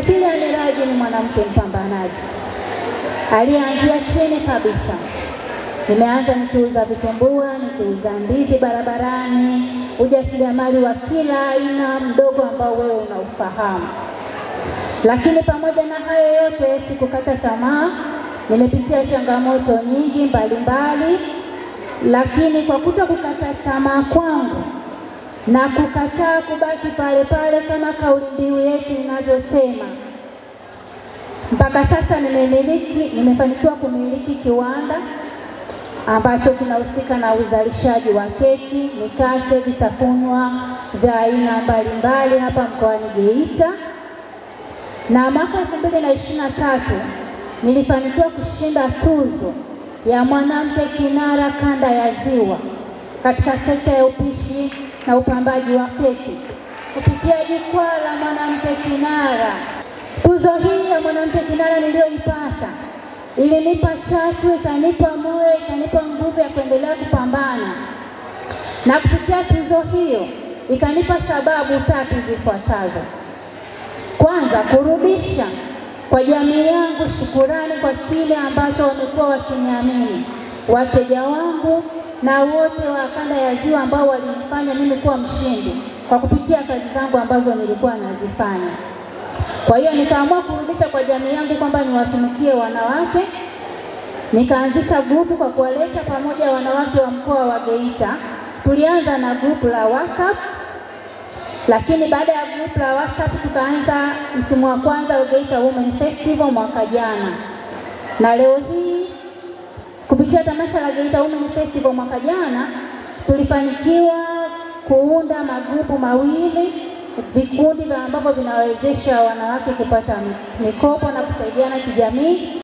Cecilia Miraji ni mwanamke mpambanaji alianzia chini kabisa. Nimeanza nikiuza vitumbua, nikiuza ndizi barabarani, ujasiriamali wa kila aina mdogo ambao wewe unaufahamu. Lakini pamoja na hayo yote sikukata tamaa. Nimepitia changamoto nyingi mbalimbali, lakini kwa kukata tamaa kwangu na kukataa kubaki pale pale kama kauli mbiu yetu inavyosema, mpaka sasa nimefanikiwa kumiliki kiwanda ambacho kinahusika na uzalishaji wa keki, mikate, vitafunwa vya aina mbalimbali hapa mkoani Geita. Na mwaka 2023 nilifanikiwa kushinda tuzo ya mwanamke kinara kanda ya Ziwa katika sekta ya upishi na upambaji wa keki kupitia jukwaa la mwanamke kinara. Tuzo hii ya mwanamke kinara niliyoipata ilinipa chachu, ikanipa moyo, ikanipa nguvu ya kuendelea kupambana. Na kupitia tuzo hiyo ikanipa sababu 3 zifuatazo. Kwanza, kurudisha kwa jamii yangu shukurani kwa kile ambacho wamekuwa wakiniamini, wateja wangu na wote wa kanda ya Ziwa ambao walinifanya mimi kuwa mshindi kwa kupitia kazi zangu ambazo nilikuwa nazifanya. Kwa hiyo nikaamua kurudisha kwa jamii yangu kwamba niwatumikie wanawake. Nikaanzisha grupu kwa kuwaleta pamoja wanawake wa mkoa wa Geita. Tulianza na grupu la WhatsApp, lakini baada ya grupu la WhatsApp tukaanza msimu wa kwanza wa Geita Women Festival mwaka jana. Na leo hii kupitia tamasha la Geita Women Festival mwaka jana tulifanikiwa kuunda magrupu mawili, vikundi ambavyo vinawezesha wanawake kupata mikopo na kusaidiana kijamii.